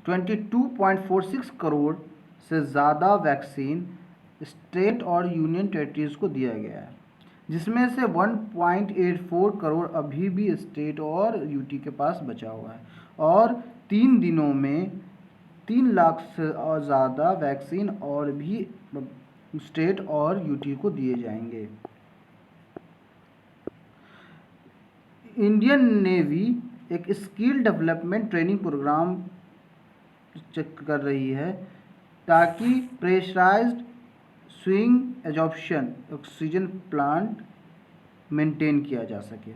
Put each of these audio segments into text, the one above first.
22.46 करोड़ से ज़्यादा vaccine state और यूनियन टेरिटरीज को दिया गया है, जिसमें से 1.84 करोड़ अभी भी स्टेट और यूटी के पास बचा हुआ है, और 3 दिनों में 3 लाख से ज़्यादा वैक्सीन और भी स्टेट और यूटी को दिए जाएंगे। इंडियन नेवी एक skill development training program check कर रही है ताकि pressurised swing absorption oxygen plant maintain किया जा सके।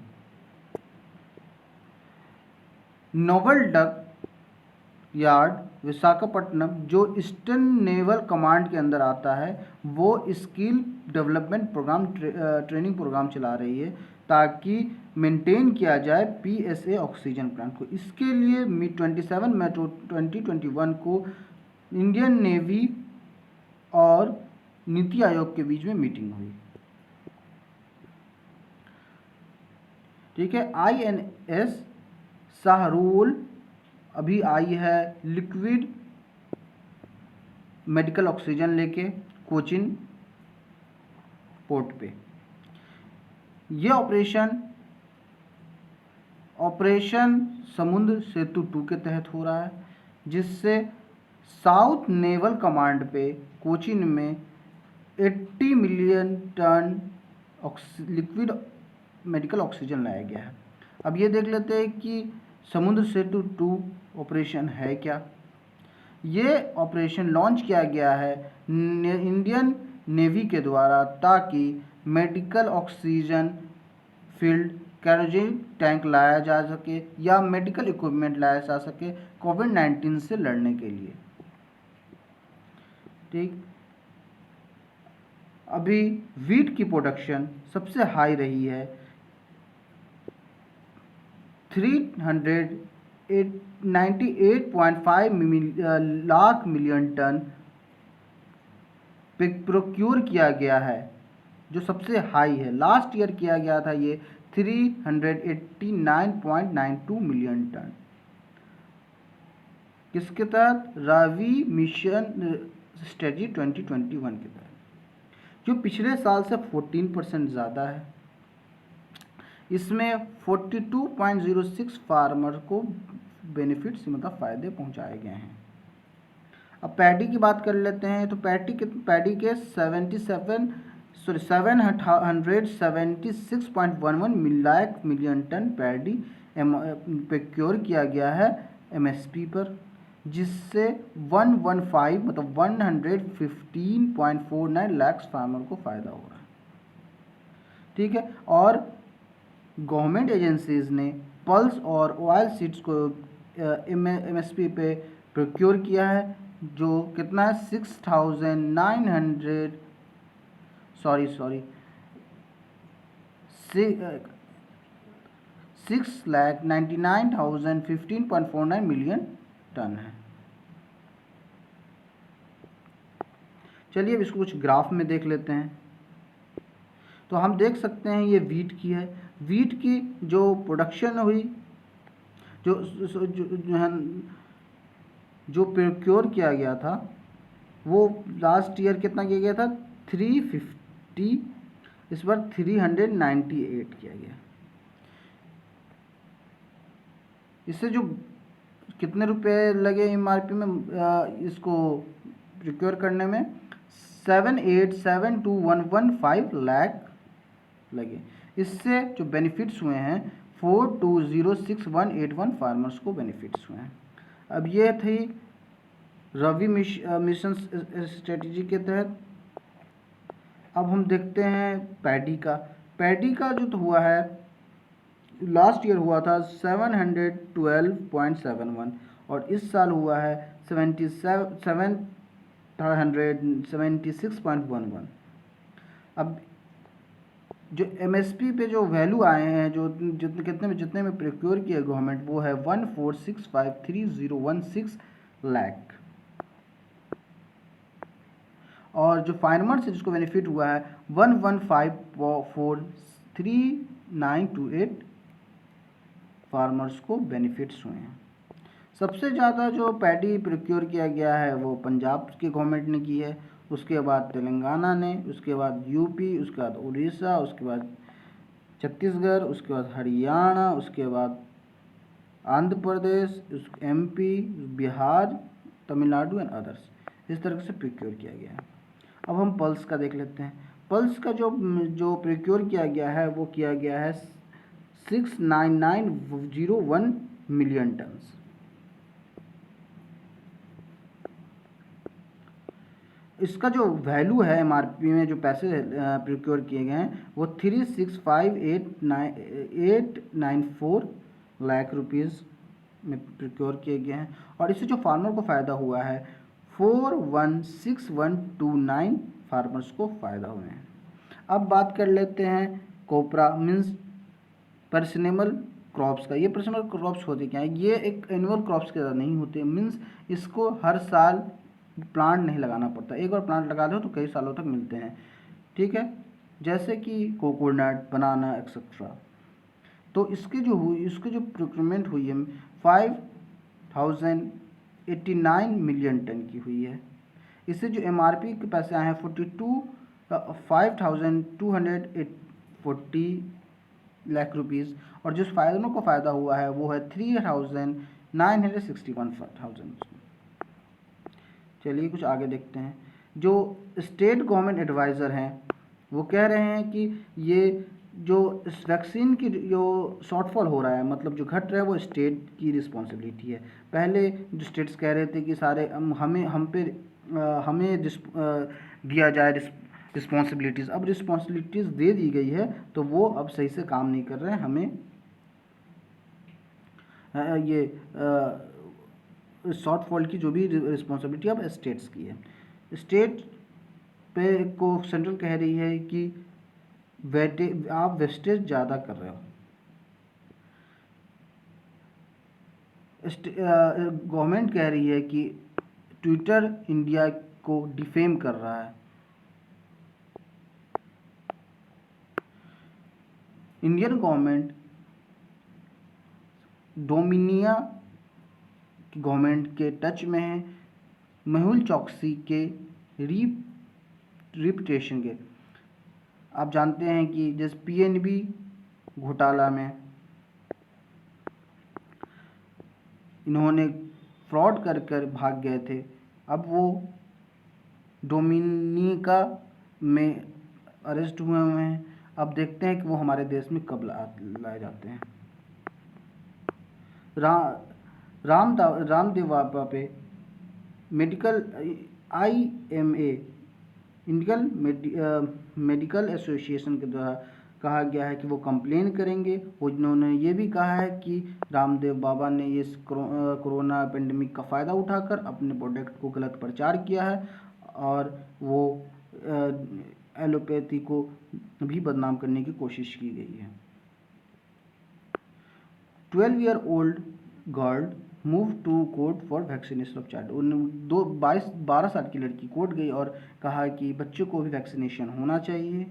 नोवल डक यार्ड विशाखापट्टनम, जो ईस्टर्न नेवल कमांड के अंदर आता है, वो skill development program training program चला रही है ताकि मेंटेन किया जाए पीएसए ऑक्सीजन प्लांट को। इसके लिए 27 मई 2021 को इंडियन नेवी और नीति आयोग के बीच में मीटिंग हुई। ठीक है, INS शाहरुल अभी आई है लिक्विड मेडिकल ऑक्सीजन लेके कोचिन पोर्ट पे। ये ऑपरेशन समुद्र सेतु 2 के तहत हो रहा है, जिससे साउथ नेवल कमांड पे कोचिन में 80 million tonne liquid medical oxygen लाया गया है। अब ये देख लेते हैं कि समुद्र सेतु 2 ऑपरेशन है क्या। ये ऑपरेशन लॉन्च किया गया है इंडियन नेवी के द्वारा ताकि मेडिकल ऑक्सीजन फील्ड कैरोजिन टैंक लाया जा सके या मेडिकल इक्विपमेंट लाया जा सके कोविड-19 से लड़ने के लिए। ठीक, अभी वीट की प्रोडक्शन सबसे हाई रही है, 398.5 लाख मिलियन टन प्रोक्योर किया गया है, जो सबसे हाई है। लास्ट ईयर किया गया था ये 389.92 मिलियन टन। किसके तहत? रावी मिशन स्ट्रेटजी 2021 के तहत, जो पिछले साल से 14% ज़्यादा है। इसमें 42.06 फार्मर को बेनिफिट्स मतलब फ़ायदे पहुंचाए गए हैं। अब पैडी की बात कर लेते हैं, तो पैडी के 776.11 lakh million tonne paddy procure किया गया है MSP पर, जिससे 115.49 लाख फार्मर को फ़ायदा हो रहा है। ठीक है, और गवर्नमेंट एजेंसीज ने पल्स और ऑयल सीड्स को MSP पे प्रोक्योर किया है, जो कितना है 6,99,015.49 मिलियन टन है। चलिए अब इसको कुछ ग्राफ में देख लेते हैं। तो हम देख सकते हैं ये वीट की है। वीट की जो प्रोडक्शन हुई, जो प्रोक्योर किया गया था, वो लास्ट ईयर कितना किया गया था 350, इस बार 398 किया गया। इससे जो कितने रुपए लगे MRP में इसको प्रोक्योर करने में 7872115 लाख लगे। इससे जो बेनिफिट्स हुए हैं 4206,181 फार्मर्स को बेनिफिट्स हुए हैं। अब ये थी रवि मिशन स्ट्रेटजी के तहत। अब हम देखते हैं पैडी का। पैडी का जो तो हुआ है, लास्ट ईयर हुआ था 712.71 और इस साल हुआ है 776.11। अब जो MSP पे जो वैल्यू आए हैं, जो जितने में प्रोक्योर किया गवर्नमेंट, वो है 14653,016 लाख, और जो फार्मर से जिसको बेनिफिट हुआ है 115,43928 फार्मर्स को बेनिफिट्स हुए हैं। सबसे ज़्यादा जो पैडी प्रोक्योर किया गया है वो पंजाब की गवर्नमेंट ने की है, उसके बाद तेलंगाना ने, उसके बाद यूपी, उसके बाद उड़ीसा, उसके बाद छत्तीसगढ़, उसके बाद हरियाणा, उसके बाद Andhra Pradesh, MP, Bihar, Tamil Nadu and others. इस तरह से प्रोक्योर किया गया है। अब हम पल्स का देख लेते हैं। पल्स का जो प्रोक्योर किया गया है वो किया गया है 69901 मिलियन टन्स। इसका जो वैल्यू है एमआरपी में, जो पैसे प्रोक्योर किए गए हैं वो 365,894 लाख रुपीज़ में प्रोक्योर किए गए हैं। और इससे जो फार्मर को फ़ायदा हुआ है 416129 फार्मर्स को फ़ायदा हुए हैं। अब बात कर लेते हैं कोपरा मीन्स पर्सनेबल क्रॉप्स का। ये पर्सनेबल क्रॉप्स होते क्या है? ये एक एनुअल क्रॉप्स के तरह नहीं होते, मीन्स इसको हर साल प्लांट नहीं लगाना पड़ता, एक बार प्लांट लगा दो तो कई सालों तक मिलते हैं, ठीक है, जैसे कि कोकोनट, बनाना एक्सेट्रा। तो इसकी जो प्रोक्योरमेंट हुई है 5089 मिलियन टन की हुई है। इससे जो एमआरपी के पैसे आए हैं 5240 लाख रुपीज़, और जिस फायदों को फ़ायदा हुआ है वो है 3961,000। चलिए कुछ आगे देखते हैं। जो स्टेट गवर्नमेंट एडवाइज़र हैं वो कह रहे हैं कि ये जो इस वैक्सीन की जो शॉर्टफॉल हो रहा है, मतलब जो घट रहा है, वो स्टेट की रिस्पॉन्सिबिलिटी है। पहले जो स्टेट्स कह रहे थे कि सारे हमें दिया जाए रिस्पॉन्सिबिलिटीज़, अब रिस्पॉन्सिबिलिटीज़ दे दी गई है तो वो अब सही से काम नहीं कर रहे हैं। हमें ये शॉर्टफॉल की जो भी रिस्पॉन्सिबिलिटी अब स्टेट्स की है। स्टेट पे को सेंट्रल कह रही है कि आप वेस्टेज ज़्यादा कर रहे हो। गवर्नमेंट कह रही है कि ट्विटर इंडिया को डिफेम कर रहा है। इंडियन गवर्नमेंट डोमिनिया की गवर्नमेंट के टच में है, मेहुल चौकसी के रिपुटेशन के। आप जानते हैं कि जिस पीएनबी घोटाला में इन्होंने फ्रॉड कर भाग गए थे, अब वो डोमिनिका में अरेस्ट हुए हैं। अब देखते हैं कि वो हमारे देश में कब लाए जाते हैं। रामदेव बाबा पे medical IMA Indian medical association के द्वारा कहा गया है कि वो कंप्लेन करेंगे। उन्होंने ये भी कहा है कि रामदेव बाबा ने ये कोरोना पेंडेमिक का फ़ायदा उठाकर अपने प्रोडक्ट को गलत प्रचार किया है, और वो एलोपैथी को भी बदनाम करने की कोशिश की गई है। 12-year-old girl move to court for vaccination of child. 12 साल की लड़की कोर्ट गई और कहा कि बच्चों को भी वैक्सीनेशन होना चाहिए।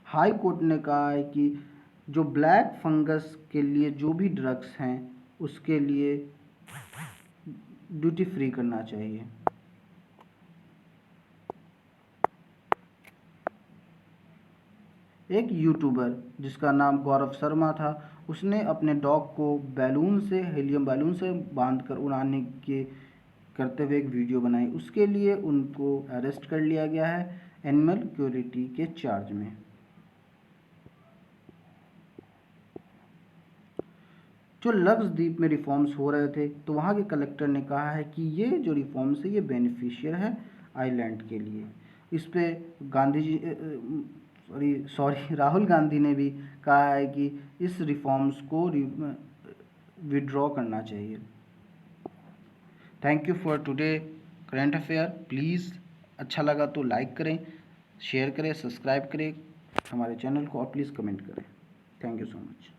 हाई कोर्ट ने कहा है कि जो ब्लैक फंगस के लिए जो भी ड्रग्स हैं उसके लिए ड्यूटी फ्री करना चाहिए। एक यूट्यूबर जिसका नाम गौरव शर्मा था, उसने अपने डॉग को हीलियम बैलून से बांधकर उड़ाने के करते हुए एक वीडियो बनाई। उसके लिए उनको अरेस्ट कर लिया गया है एनिमल क्रूएल्टी के चार्ज में। जो लक्षद्वीप में रिफॉर्म्स हो रहे थे तो वहाँ के कलेक्टर ने कहा है कि ये जो रिफॉर्म्स है ये बेनिफिशियल है आइलैंड के लिए। इस पे राहुल गांधी ने भी कहा है कि इस रिफॉर्म्स को विड्रॉ करना चाहिए। Thank you for today current affair. Please अच्छा लगा तो लाइक करें, शेयर करें, सब्सक्राइब करें हमारे चैनल को, और प्लीज़ कमेंट करें। Thank you so much.